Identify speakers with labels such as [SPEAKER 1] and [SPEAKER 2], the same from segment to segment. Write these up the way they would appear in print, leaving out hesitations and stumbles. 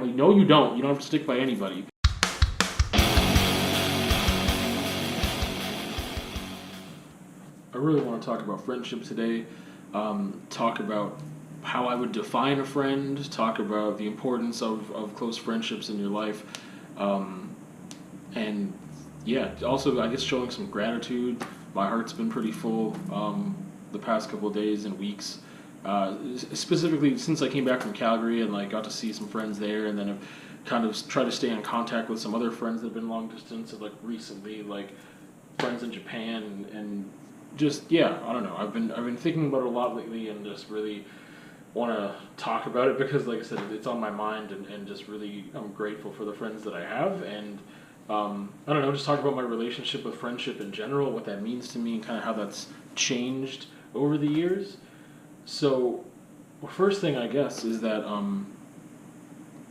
[SPEAKER 1] No, you don't. You don't have to stick by anybody. I really want to talk about friendship today. Talk about how I would define a friend. Talk about the importance of close friendships in your life. And yeah, also I guess showing some gratitude. My heart's been pretty full the past couple of days and weeks. Specifically since I came back from Calgary and like got to see some friends there, and then have kind of tried to stay in contact with some other friends that have been long distance, like recently, like friends in Japan, and just yeah, I don't know. I've been thinking about it a lot lately, and just really want to talk about it because, like I said, it's on my mind, and just really I'm grateful for the friends that I have, and I don't know, just talk about my relationship with friendship in general, what that means to me, and kind of how that's changed over the years. So, first thing I guess is that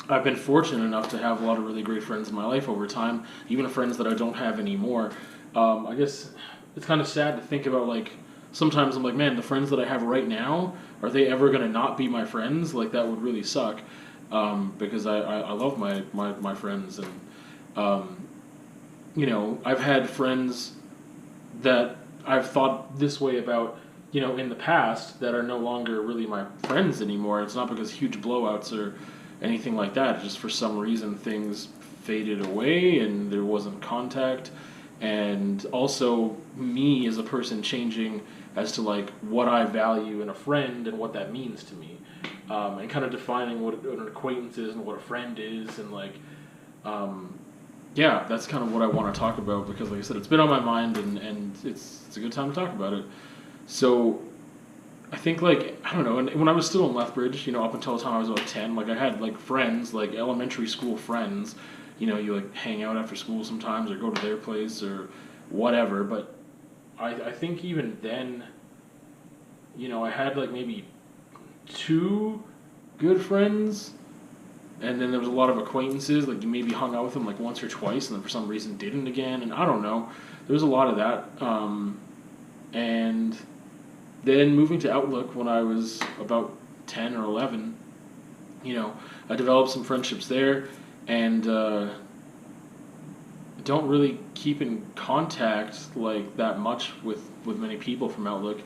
[SPEAKER 1] I've been fortunate enough to have a lot of really great friends in my life over time, even friends that I don't have anymore. I guess it's kind of sad to think about, like, sometimes I'm like, man, the friends that I have right now, are they ever going to not be my friends? Like, that would really suck, because I love my friends, and, I've had friends that I've thought this way about, in the past, that are no longer really my friends anymore. It's not because huge blowouts or anything like that. It's just for some reason things faded away and there wasn't contact. And also me as a person changing as to like what I value in a friend and what that means to me. And kind of defining what an acquaintance is and what a friend is, and like, yeah, that's kind of what I want to talk about because, like I said, it's been on my mind, and it's a good time to talk about it. So, I think, like, I don't know, and when I was still in Lethbridge, up until the time I was about 10, like, I had, like, friends, like, elementary school friends, you, like, hang out after school sometimes or go to their place or whatever, but I think even then, I had, like, maybe 2 good friends, and then there was a lot of acquaintances, like, you maybe hung out with them, like, once or twice, and then for some reason didn't again, and I don't know, there was a lot of that, and then moving to Outlook when I was about 10 or 11, I developed some friendships there, and don't really keep in contact like that much with many people from Outlook.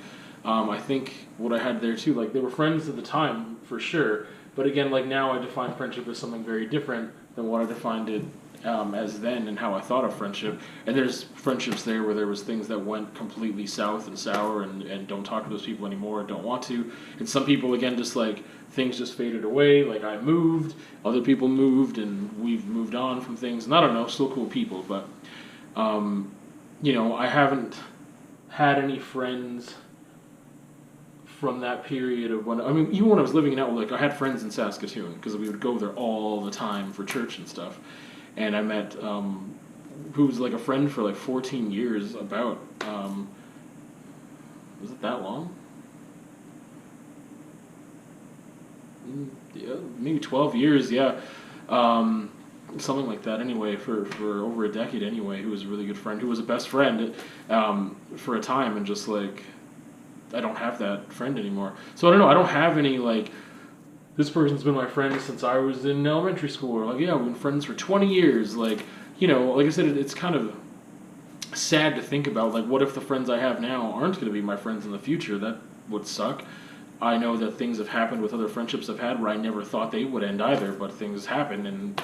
[SPEAKER 1] I think what I had there too, like they were friends at the time for sure, but again, like now I define friendship as something very different than what I defined it as then, and how I thought of friendship. And there's friendships there where there was things that went completely south and sour, and don't talk to those people anymore, don't want to. And some people, again, just like things just faded away. Like I moved, other people moved, and we've moved on from things. And I don't know, still cool people, but I haven't had any friends from that period of even when I was living in Outlook, I had friends in Saskatoon because we would go there all the time for church and stuff. And I met who was like a friend for like 14 years. Was it that long? Yeah, maybe 12 years. Yeah, something like that. Anyway, for over a decade. Anyway, who was a really good friend, who was a best friend for a time, and just like I don't have that friend anymore. So I don't know. I don't have any like, this person's been my friend since I was in elementary school, or like, yeah, we've been friends for 20 years. Like, like I said, it's kind of sad to think about. Like, what if the friends I have now aren't going to be my friends in the future? That would suck. I know that things have happened with other friendships I've had where I never thought they would end either, but things happen, and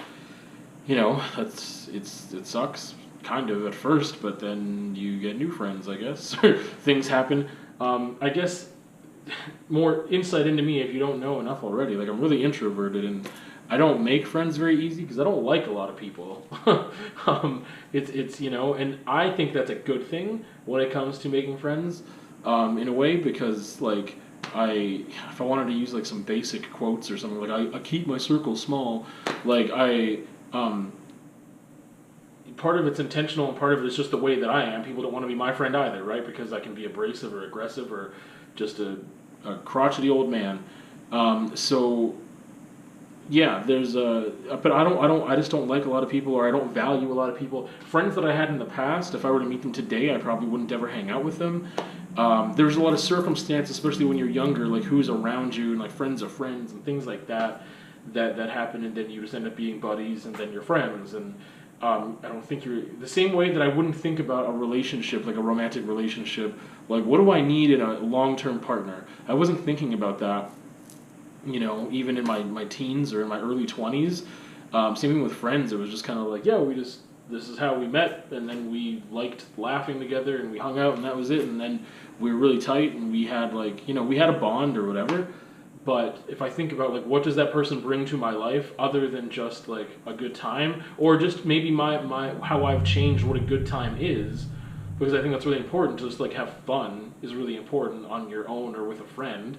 [SPEAKER 1] it sucks kind of at first, but then you get new friends, I guess. Things happen. I guess more insight into me if you don't know enough already. Like, I'm really introverted, and I don't make friends very easy because I don't like a lot of people. It's and I think that's a good thing when it comes to making friends, in a way, because like if I wanted to use like some basic quotes or something, like I keep my circle small. Like part of it's intentional and part of it is just the way that I am. People don't want to be my friend either, right? Because I can be abrasive or aggressive or just a crotchety old man. So yeah, but I just don't like a lot of people, or I don't value a lot of people. Friends that I had in the past, if I were to meet them today, I probably wouldn't ever hang out with them. There's a lot of circumstances, especially when you're younger, like who's around you, and like friends of friends and things like that, that happen, and then you just end up being buddies, and then you're friends. And I don't think you're the same way that I wouldn't think about a relationship, like a romantic relationship. Like, what do I need in a long-term partner? I wasn't thinking about that, even in my teens or in my early 20s. Same thing with friends. It was just kind of like, yeah, this is how we met, and then we liked laughing together, and we hung out, and that was it. And then we were really tight, and we had we had a bond or whatever. But if I think about, like, what does that person bring to my life other than just, like, a good time, or just maybe my how I've changed what a good time is, because I think that's really important. To just, like, have fun is really important on your own or with a friend.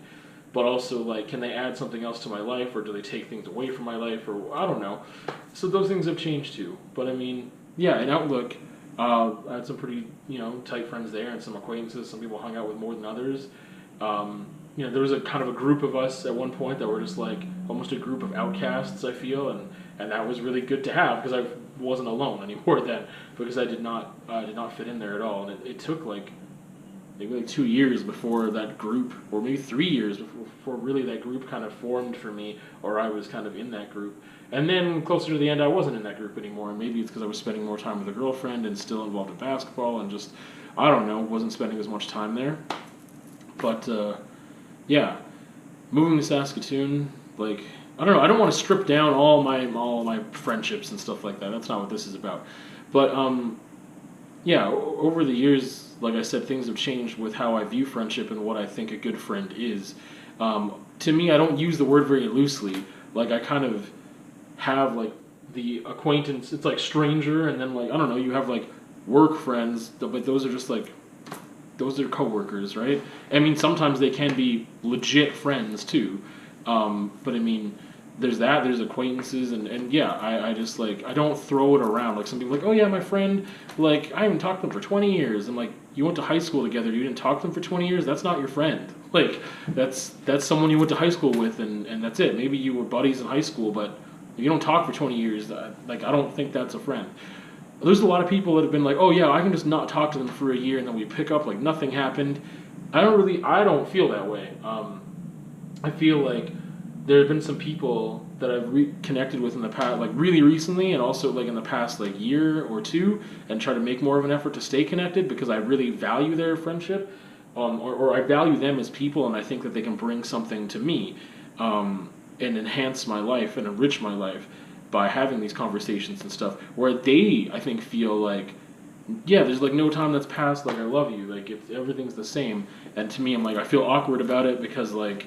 [SPEAKER 1] But also, like, can they add something else to my life, or do they take things away from my life, or I don't know. So those things have changed too. But I mean, yeah, in Outlook, I had some pretty, tight friends there, and some acquaintances. Some people hung out with more than others. There was a kind of a group of us at one point that were just like almost a group of outcasts, I feel, and that was really good to have, because I wasn't alone anymore then, because I did not fit in there at all. And it took maybe 2 years before that group, or maybe 3 years before really that group kind of formed for me, or I was kind of in that group. And then closer to the end, I wasn't in that group anymore, and maybe it's because I was spending more time with a girlfriend and still involved in basketball, and just, I don't know, wasn't spending as much time there. But, yeah, moving to Saskatoon, like, I don't know, I don't want to strip down all my friendships and stuff like that. That's not what this is about. But, yeah, over the years, like I said, things have changed with how I view friendship and what I think a good friend is. To me, I don't use the word very loosely. Like, I kind of have, like, the acquaintance, it's like stranger, and then, like, I don't know, you have, like, work friends, but those are just, like, those are coworkers, right? I mean, sometimes they can be legit friends, too. But, I mean, there's acquaintances, and yeah, I just, like, I don't throw it around. Like, some people are like, oh yeah, my friend, like, I haven't talked to them for 20 years. I'm like, you went to high school together, you didn't talk to them for 20 years? That's not your friend. Like, that's someone you went to high school with, and that's it. Maybe you were buddies in high school, but if you don't talk for 20 years, like, I don't think that's a friend. There's a lot of people that have been like, oh yeah, I can just not talk to them for a year, and then we pick up like nothing happened. I don't feel that way. I feel like there have been some people that I've reconnected with in the past, like really recently, and also like in the past like year or two, and try to make more of an effort to stay connected, because I really value their friendship, or I value them as people, and I think that they can bring something to me, and enhance my life and enrich my life by having these conversations and stuff, where they, I think, feel like, yeah, there's like no time that's passed, like I love you, like if everything's the same. And to me, I'm like, I feel awkward about it, because like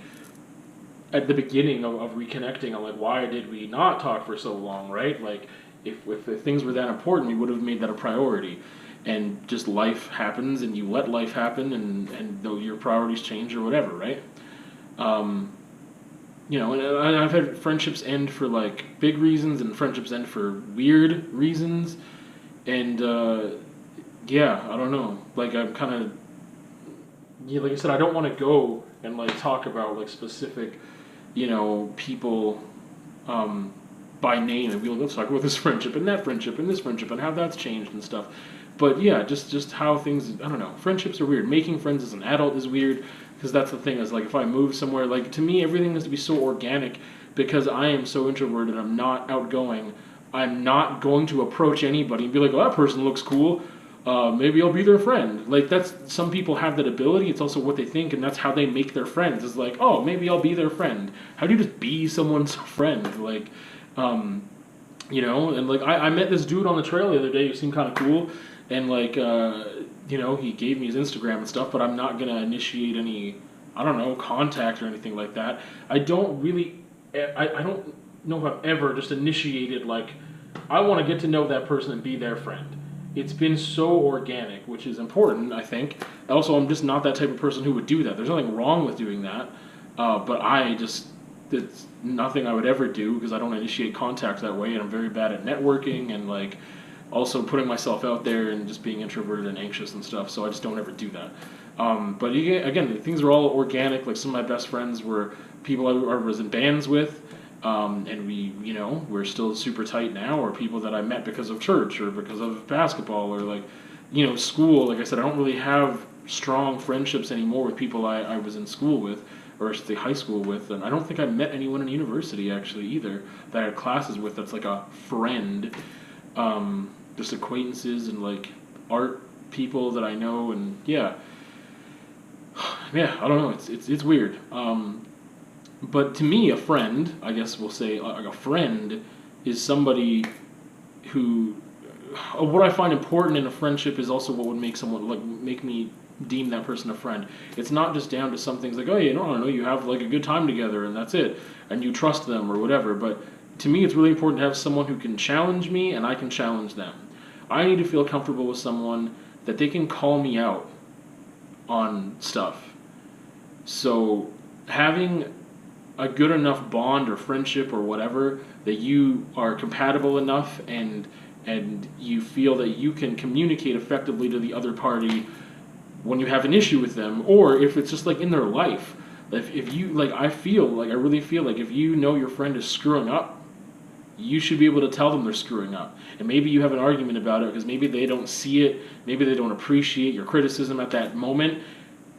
[SPEAKER 1] at the beginning of reconnecting, I'm like, why did we not talk for so long, right? Like if things were that important, we would have made that a priority. And just life happens, and you let life happen, and though your priorities change or whatever, right? And I've had friendships end for like big reasons, and friendships end for weird reasons, and yeah, I don't know. Like I'm kind of, yeah, like I said, I don't want to go and like talk about like specific, people, by name, and be like, let's talk about this friendship and that friendship and this friendship and how that's changed and stuff. But yeah, just how things, I don't know. Friendships are weird. Making friends as an adult is weird. Because that's the thing, is like if I move somewhere, like to me everything has to be so organic, because I am so introverted, I'm not outgoing, I'm not going to approach anybody and be like, oh, that person looks cool, maybe I'll be their friend. Like that's, some people have that ability, it's also what they think, and that's how they make their friends, is like, oh, maybe I'll be their friend. How do you just be someone's friend? Like, and like I met this dude on the trail the other day who seemed kind of cool, and like, he gave me his Instagram and stuff, but I'm not going to initiate any, I don't know, contact or anything like that. I don't know if I've ever just initiated, like, I want to get to know that person and be their friend. It's been so organic, which is important, I think. Also, I'm just not that type of person who would do that. There's nothing wrong with doing that, but it's nothing I would ever do, because I don't initiate contact that way, and I'm very bad at networking, and like, also putting myself out there, and just being introverted and anxious and stuff, so I just don't ever do that. But again, things are all organic. Like some of my best friends were people I was in bands with, and we're still super tight now, or people that I met because of church or because of basketball or like, school. Like I said, I don't really have strong friendships anymore with people I was in school with. or I should say high school with, and I don't think I met anyone in university actually either that I had classes with that's like a friend. Just acquaintances and like art people that I know, and yeah, I don't know. It's weird. But to me, a friend, I guess we'll say, like a friend, is somebody who. What I find important in a friendship is also what would make someone like make me deem that person a friend. It's not just down to some things like, oh, I don't know, you have like a good time together and that's it, and you trust them or whatever. But to me, it's really important to have someone who can challenge me and I can challenge them. I need to feel comfortable with someone that they can call me out on stuff. So having a good enough bond or friendship or whatever that you are compatible enough and you feel that you can communicate effectively to the other party when you have an issue with them, or if it's just like in their life. If you like, I really feel like if you know your friend is screwing up, you should be able to tell them they're screwing up. And maybe you have an argument about it because maybe they don't see it, maybe they don't appreciate your criticism at that moment,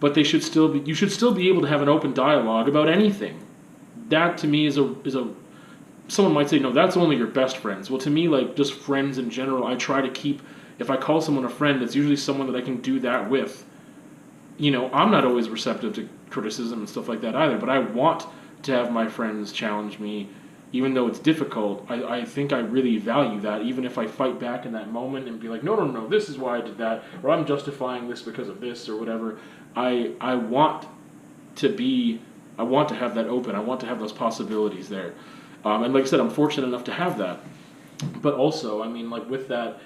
[SPEAKER 1] but you should still be able to have an open dialogue about anything. That to me is a someone might say, no, that's only your best friends. Well, to me, like just friends in general, I try to keep, if I call someone a friend, it's usually someone that I can do that with. I'm not always receptive to criticism and stuff like that either, but I want to have my friends challenge me, even though it's difficult. I think I really value that, even if I fight back in that moment and be like, no, this is why I did that, or I'm justifying this because of this, or whatever. I want to have that open. I want to have those possibilities there. And like I said, I'm fortunate enough to have that. But also, I mean, like with that,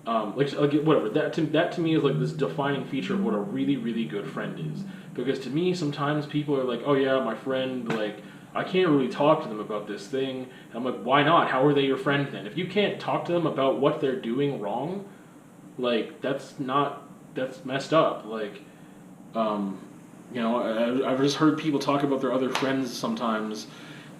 [SPEAKER 1] whatever, that to me is like this defining feature of what a really, really good friend is. Because to me, sometimes people are like, oh yeah, my friend, like, I can't really talk to them about this thing. And I'm like, why not? How are they your friend then? If you can't talk to them about what they're doing wrong, like, that's messed up. Like, I've just heard people talk about their other friends sometimes,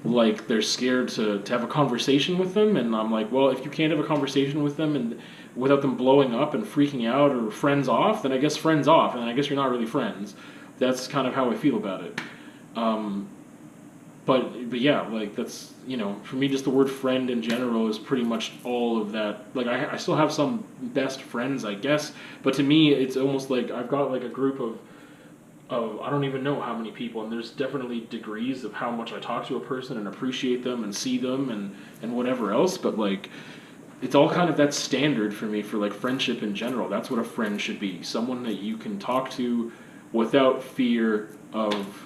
[SPEAKER 1] like they're scared to have a conversation with them, and I'm like, well, if you can't have a conversation with them and without them blowing up and freaking out or friends off, then I guess friends off, and I guess you're not really friends. That's kind of how I feel about it. But yeah, like that's, for me, just the word friend in general is pretty much all of that. Like I still have some best friends, I guess, but to me, it's almost like I've got like a group of I don't even know how many people, and there's definitely degrees of how much I talk to a person and appreciate them and see them and whatever else, but like it's all kind of that standard for me for like friendship in general. That's what a friend should be. Someone that you can talk to without fear of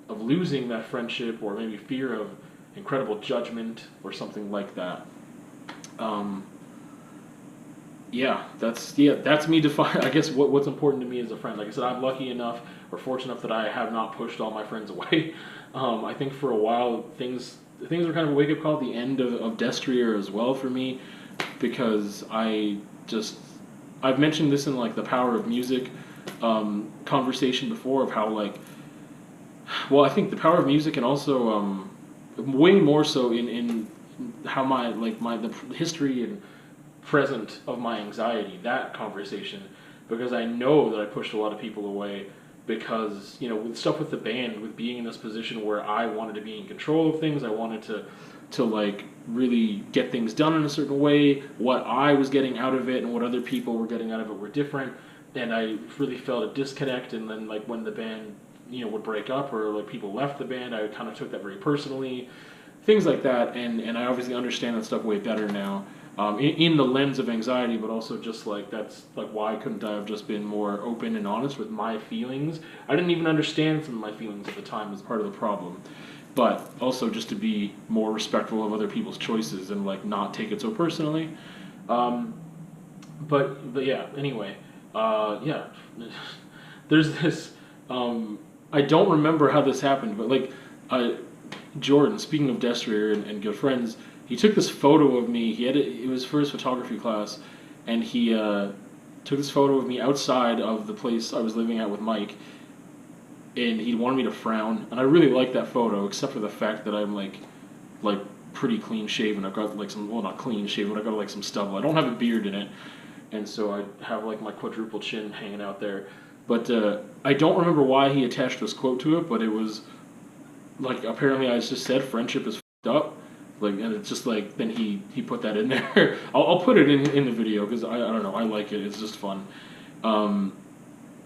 [SPEAKER 1] losing that friendship, or maybe fear of incredible judgment or something like that. That's me define. I guess what's important to me as a friend. Like I said, I'm lucky enough or fortunate enough that I have not pushed all my friends away. I think for a while things were kind of a wake up call at the end of Destrier as well for me, because I've mentioned this in like the Power of Music conversation before, of how like, well, I think the Power of Music, and also way more so in how the history and present of my anxiety, that conversation, because I know that I pushed a lot of people away because, with stuff with the band, with being in this position where I wanted to be in control of things, I wanted to like really get things done in a certain way, what I was getting out of it and what other people were getting out of it were different, and I really felt a disconnect. And then like when the band, would break up or like people left the band, I kind of took that very personally, things like that, and I obviously understand that stuff way better now. In the lens of anxiety, but also just like that's like, why couldn't I have just been more open and honest with my feelings? I didn't even understand some of my feelings at the time as part of the problem, but also just to be more respectful of other people's choices and like not take it so personally. But yeah, anyway, there's this. I don't remember how this happened, but like Jordan, speaking of Destrier and good friends. He took this photo of me. It was for his photography class, and he took this photo of me outside of the place I was living at with Mike, and he wanted me to frown. And I really liked that photo, except for the fact that I'm like pretty clean shaven. I've got like some, well, not clean shaven, but I've got like some stubble. I don't have a beard in it, and so I have like my quadruple chin hanging out there. But I don't remember why he attached this quote to it, but it was, like apparently I just said friendship is fucked up. Like, and it's just like, then he put that in there. I'll put it in the video because I don't know, I like it. It's just fun. Um,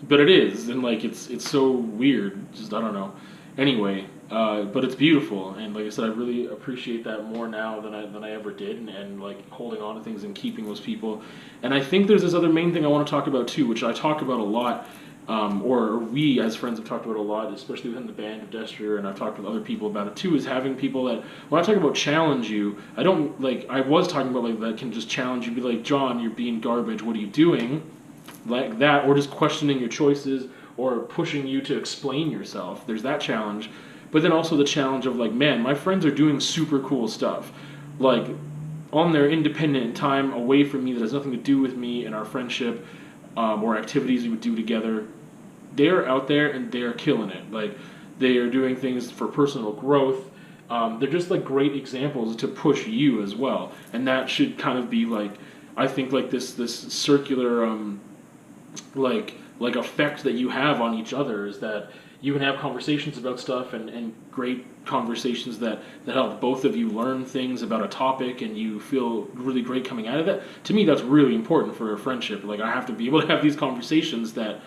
[SPEAKER 1] but it is, and like it's so weird. Just I don't know. Anyway, but it's beautiful, and like I said, I really appreciate that more now than I ever did, and like holding on to things and keeping those people. And I think there's this other main thing I want to talk about too, which I talk about a lot, or we as friends have talked about a lot, especially within the band of Destrier, and I've talked with other people about it too. Is having people that when I talk about challenge you, I don't like I was talking about like that can just challenge you, be like, John, you're being garbage. What are you doing? Like that, or just questioning your choices or pushing you to explain yourself. There's that challenge. But then also the challenge of like, man, my friends are doing super cool stuff. Like on their independent time away from me that has nothing to do with me and our friendship, or activities we would do together. They're out there and they're killing it. Like they are doing things for personal growth. They're just like great examples to push you as well. And that should kind of be like, I think like this circular like effect that you have on each other is that you can have conversations about stuff and great conversations that help both of you learn things about a topic and you feel really great coming out of that. To me, that's really important for a friendship. Like I have to be able to have these conversations that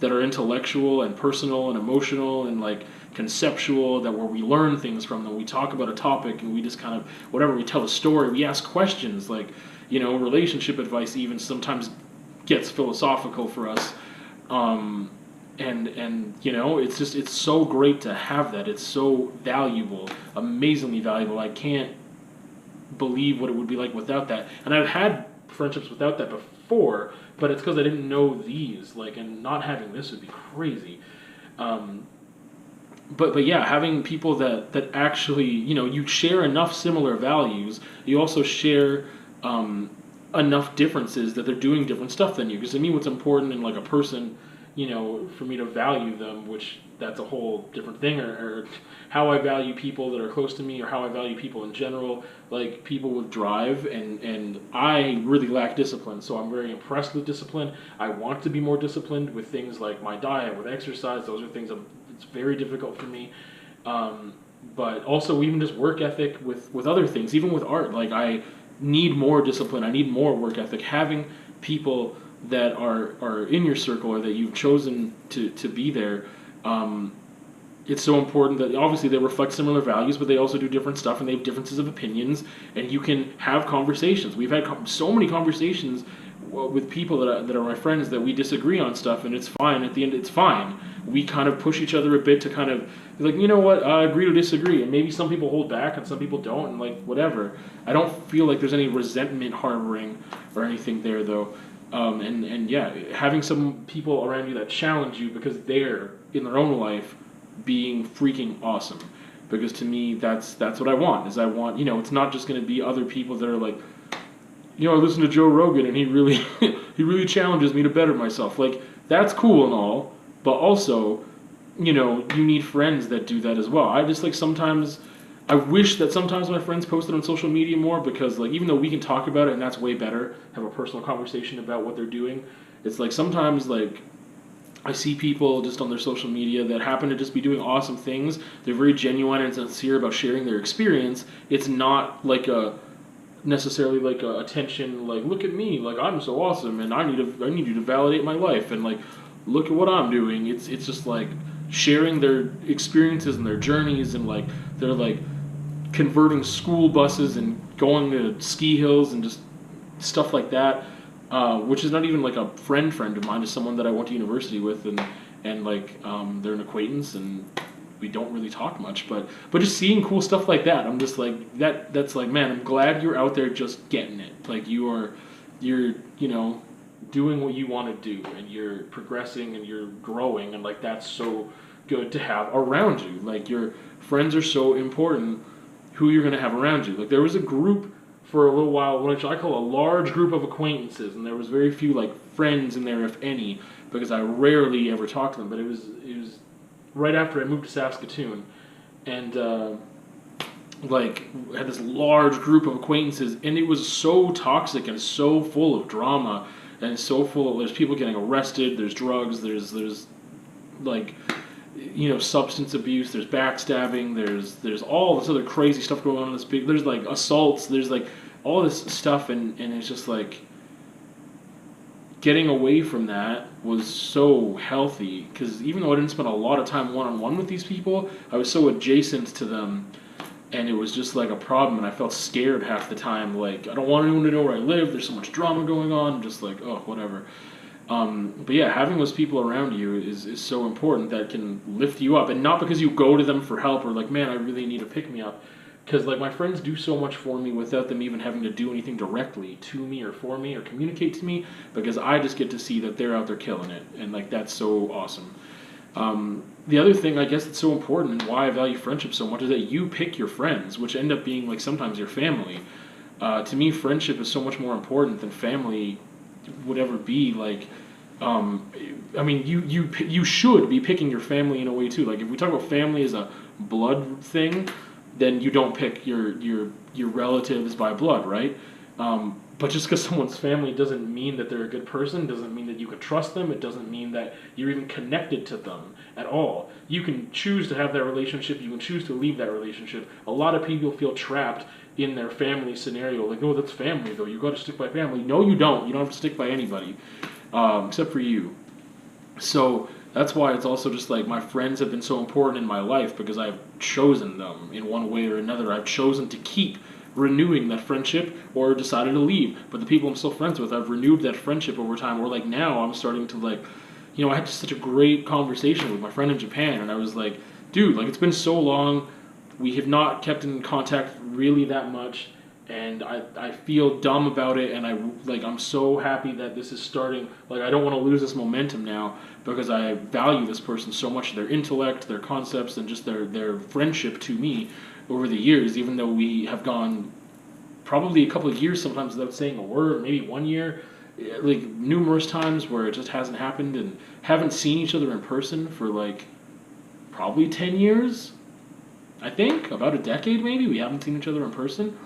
[SPEAKER 1] are intellectual and personal and emotional and like conceptual, that where we learn things from them. We talk about a topic and we just kind of whatever, we tell a story, we ask questions, like, you know, relationship advice even sometimes gets philosophical for us. And you know, it's so great to have that. It's so valuable, amazingly valuable. I can't believe what it would be like without that. And I've had friendships without that before, but it's because I didn't know these. Like, and not having this would be crazy. But yeah, having people that actually, you know, you share enough similar values. You also share enough differences that they're doing different stuff than you. Because to me, what's important in like a person, you know, for me to value them, which that's a whole different thing, or how I value people that are close to me, or how I value people in general, like people with drive, and I really lack discipline, so I'm very impressed with discipline. I want to be more disciplined with things like my diet, with exercise. Those are things it's very difficult for me. But also even just work ethic with other things, even with art. Like I need more discipline. I need more work ethic. Having people that are in your circle or that you've chosen to be there, it's so important that obviously they reflect similar values, but they also do different stuff and they have differences of opinions, and you can have conversations. We've had so many conversations with people that are my friends that we disagree on stuff, and it's fine. At the end, it's fine. We kind of push each other a bit to kind of be like, you know what, agree to disagree. And maybe some people hold back and some people don't, and like whatever. I don't feel like there's any resentment harboring or anything there though. And yeah, having some people around you that challenge you because they're in their own life being freaking awesome. Because to me, that's what I want. Is I want, you know, it's not just going to be other people that are like, you know, I listen to Joe Rogan and he really he really challenges me to better myself. Like that's cool and all, but also, you know, you need friends that do that as well. I just like sometimes. I wish that sometimes my friends posted on social media more, because like even though we can talk about it and that's way better, have a personal conversation about what they're doing, it's like sometimes like I see people just on their social media that happen to just be doing awesome things. They're very genuine and sincere about sharing their experience. It's not like necessarily like a attention, like look at me, like I'm so awesome and I need you to validate my life and like look at what I'm doing. It's just like sharing their experiences and their journeys, and like they're like converting school buses and going to ski hills and just stuff like that, which is not even like a friend of mine, is someone that I went to university with, and like they're an acquaintance and we don't really talk much, but just seeing cool stuff like that, I'm just like that's like, man, I'm glad you're out there just getting it. Like you're you know, doing what you want to do, and you're progressing and you're growing, and like that's so good to have around you. Like your friends are so important, who you're going to have around you. Like there was a group for a little while, which I call a large group of acquaintances, and there was very few like friends in there, if any, because I rarely ever talked to them. But it was right after I moved to Saskatoon, and like had this large group of acquaintances, and it was so toxic and so full of drama, and so full of, there's people getting arrested, there's drugs, there's like substance abuse, there's backstabbing, there's all this other crazy stuff going on in this big, there's like assaults, there's like all this stuff, and it's just like getting away from that was so healthy, because even though I didn't spend a lot of time one-on-one with these people, I was so adjacent to them, and it was just like a problem, and I felt scared half the time, like I don't want anyone to know where I live, there's so much drama going on, I'm just like, oh, whatever. But yeah, having those people around you is so important, that can lift you up, and not because you go to them for help or like, man, I really need a pick-me-up, because like my friends do so much for me without them even having to do anything directly to me or for me or communicate to me, because I just get to see that they're out there killing it, and like that's so awesome. The other thing I guess that's so important, and why I value friendship so much, is that you pick your friends, which end up being like sometimes your family. To me, friendship is so much more important than family would ever be. Like, I mean, you should be picking your family in a way too. Like, if we talk about family as a blood thing, then you don't pick your relatives by blood, right? But just because someone's family doesn't mean that they're a good person, doesn't mean that you can trust them, it doesn't mean that you're even connected to them at all. You can choose to have that relationship, you can choose to leave that relationship. A lot of people feel trapped in their family scenario, like, oh, that's family though, you got to stick by family. No, you don't. You don't have to stick by anybody, except for you. So that's why it's also just like my friends have been so important in my life, because I've chosen them in one way or another. I've chosen to keep renewing that friendship or decided to leave. But the people I'm still friends with, I've renewed that friendship over time. Or like now I'm starting to like, I had just such a great conversation with my friend in Japan, and I was like, dude, like it's been so long. We have not kept in contact really that much, and I feel dumb about it, and I'm so happy that this is starting. Like, I don't want to lose this momentum now, because I value this person so much, their intellect, their concepts, and just their friendship to me over the years, even though we have gone probably a couple of years sometimes without saying a word, maybe 1 year, like numerous times where it just hasn't happened, and haven't seen each other in person for like probably 10 years, I think, about a decade maybe, we haven't seen each other in person.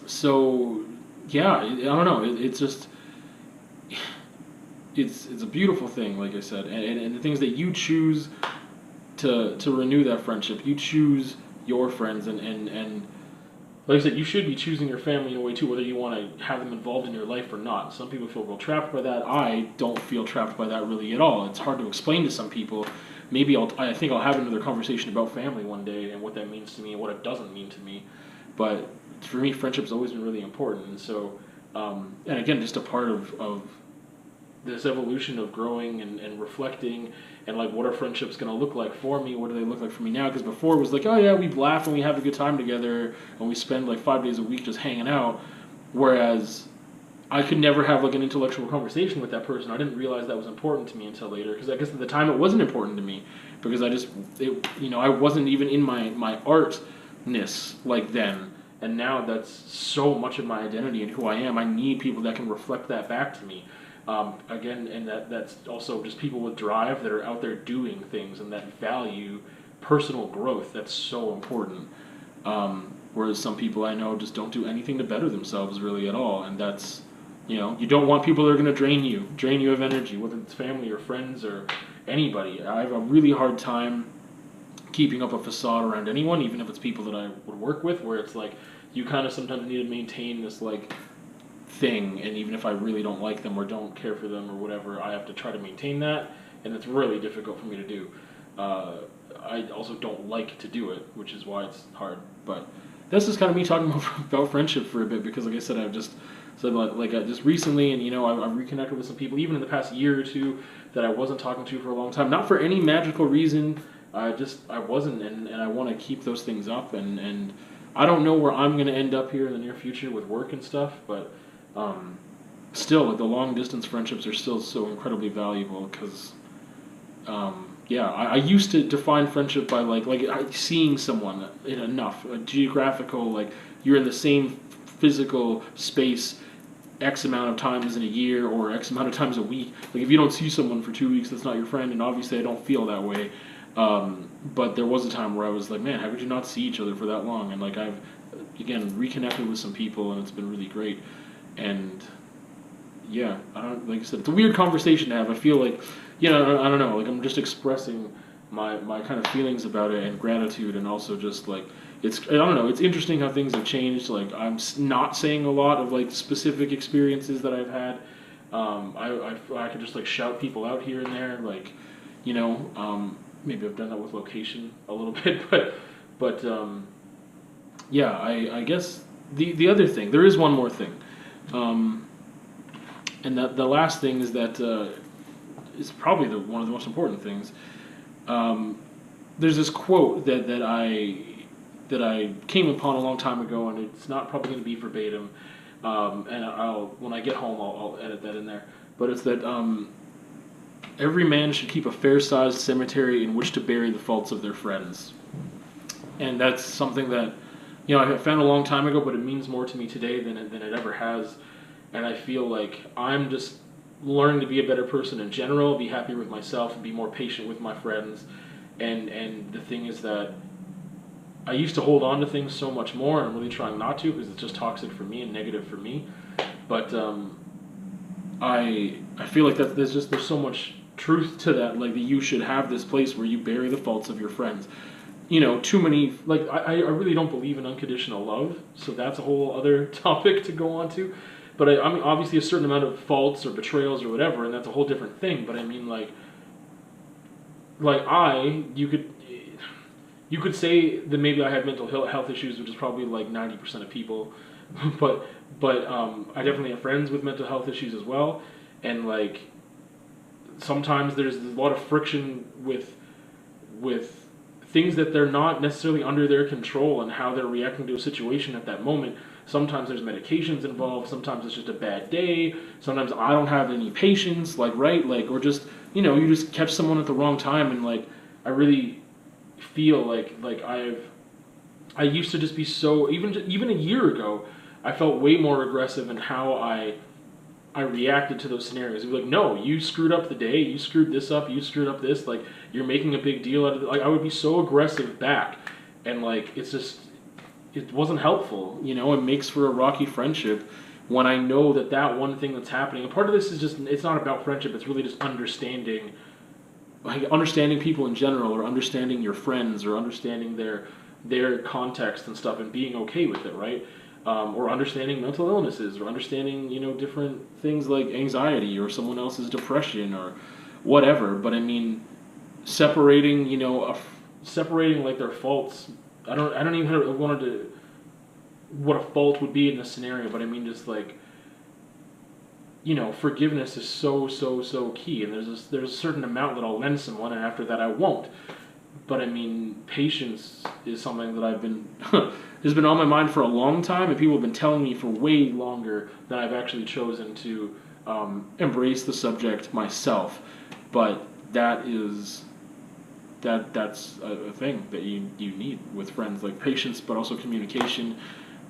[SPEAKER 1] So yeah, I don't know, it's just, it's a beautiful thing, like I said, and the things that you choose to renew that friendship, you choose your friends, and like I said, you should be choosing your family in a way too, whether you want to have them involved in your life or not. Some people feel real trapped by that. I don't feel trapped by that really at all. It's hard to explain to some people. Maybe I think I'll have another conversation about family one day and what that means to me and what it doesn't mean to me. But for me, friendship's always been really important, and so, and again, just a part of this evolution of growing and reflecting, and like, what are friendships going to look like for me? What do they look like for me now? Because before it was like, oh yeah, we laugh and we have a good time together, and we spend like 5 days a week just hanging out. Whereas I could never have like an intellectual conversation with that person. I didn't realize that was important to me until later, because I guess at the time it wasn't important to me, because I wasn't even in my artness like then. And now that's so much of my identity and who I am. I need people that can reflect that back to me. Again, and that's also just people with drive that are out there doing things and that value personal growth. That's so important. Whereas some people I know just don't do anything to better themselves really at all. And that's, you don't want people that are going to drain you of energy, whether it's family or friends or anybody. I have a really hard time keeping up a facade around anyone, even if it's people that I would work with, where it's like, you kind of sometimes need to maintain this like thing, and even if I really don't like them or don't care for them or whatever, I have to try to maintain that, and it's really difficult for me to do. I also don't like to do it, which is why it's hard. But that's just kind of me talking about friendship for a bit, because like I said, I've just said just recently, and I've reconnected with some people even in the past year or two that I wasn't talking to for a long time, not for any magical reason. I wasn't, and I want to keep those things up, and I don't know where I'm going to end up here in the near future with work and stuff, but still, like, the long distance friendships are still so incredibly valuable, because I used to define friendship by like seeing someone in enough a geographical, like, you're in the same physical space X amount of times in a year or X amount of times a week. Like, if you don't see someone for 2 weeks, that's not your friend, and obviously I don't feel that way. But there was a time where I was like, man, how could you not see each other for that long? And like, I've again reconnected with some people, and it's been really great. And yeah, I don't like I said, it's a weird conversation to have. I feel like, I don't know, like I'm just expressing my kind of feelings about it and gratitude, and also just like I don't know, it's interesting how things have changed. Like not saying a lot of like specific experiences that I've had. I could just like shout people out here and there, like, maybe I've done that with location a little bit, but yeah, I guess the other thing, there is one more thing. And the last thing is that is probably one of the most important things. There's this quote that I came upon a long time ago, and it's not probably going to be verbatim. And when I get home, I'll edit that in there. But it's that every man should keep a fair-sized cemetery in which to bury the faults of their friends. And that's something that I found a long time ago, but it means more to me today than it ever has. And I feel like I'm just learning to be a better person in general, be happier with myself, and be more patient with my friends. And the thing is that I used to hold on to things so much more, and I'm really trying not to because it's just toxic for me and negative for me. But I feel like there's so much truth to that, like that you should have this place where you bury the faults of your friends. Too many, like, I really don't believe in unconditional love, so that's a whole other topic to go on to. But I mean, obviously a certain amount of faults or betrayals or whatever, and that's a whole different thing. But I mean, like you could say that maybe I have mental health issues, which is probably like 90% of people. but I definitely have friends with mental health issues as well, and like sometimes there's a lot of friction with things that they're not necessarily under their control and how they're reacting to a situation at that moment. Sometimes there's medications involved, sometimes it's just a bad day, sometimes I don't have any patience, like, right? Like, or just, you just catch someone at the wrong time, and like, I really feel like I used to just be so, even a year ago, I felt way more aggressive in how I reacted to those scenarios. It'd be like, no, you screwed up the day, you screwed this up, you screwed up this, like, you're making a big deal out of it. Like, I would be so aggressive back, and like, it wasn't helpful, it makes for a rocky friendship when I know that one thing that's happening, and part of this is just, it's not about friendship, it's really just understanding people in general, or understanding your friends, or understanding their context and stuff, and being okay with it, right? Or understanding mental illnesses, or understanding, different things like anxiety, or someone else's depression, or whatever. But I mean, separating, separating like their faults. I don't even want to what a fault would be in this scenario, but I mean just like, forgiveness is so key, and there's a certain amount that I'll lend someone, and after that I won't. But I mean, patience is something that I've been has been on my mind for a long time, and people have been telling me for way longer than I've actually chosen to embrace the subject myself. But that's a thing that you need with friends, like patience, but also communication.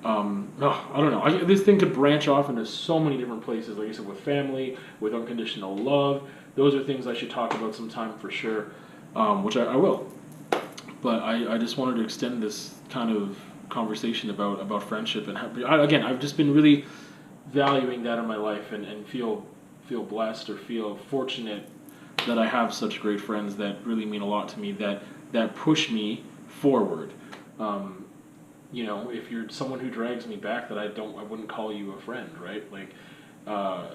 [SPEAKER 1] I don't know. This thing could branch off into so many different places. Like I said, with family, with unconditional love. Those are things I should talk about sometime for sure, which I will. But I just wanted to extend this kind of conversation about friendship, and again, I've just been really valuing that in my life, and feel blessed, or feel fortunate that I have such great friends that really mean a lot to me, that push me forward. If you're someone who drags me back, that I wouldn't call you a friend, right? Like, I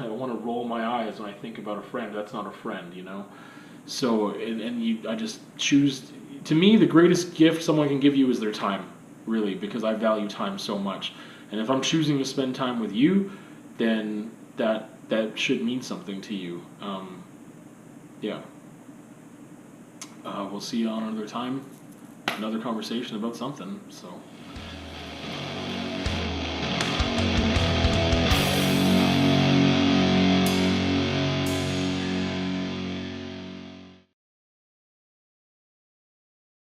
[SPEAKER 1] want to roll my eyes when I think about a friend. That's not a friend, So, I just choose. To me, the greatest gift someone can give you is their time, really, because I value time so much. And if I'm choosing to spend time with you, then that should mean something to you. Yeah. We'll see you on another time, another conversation about something. So.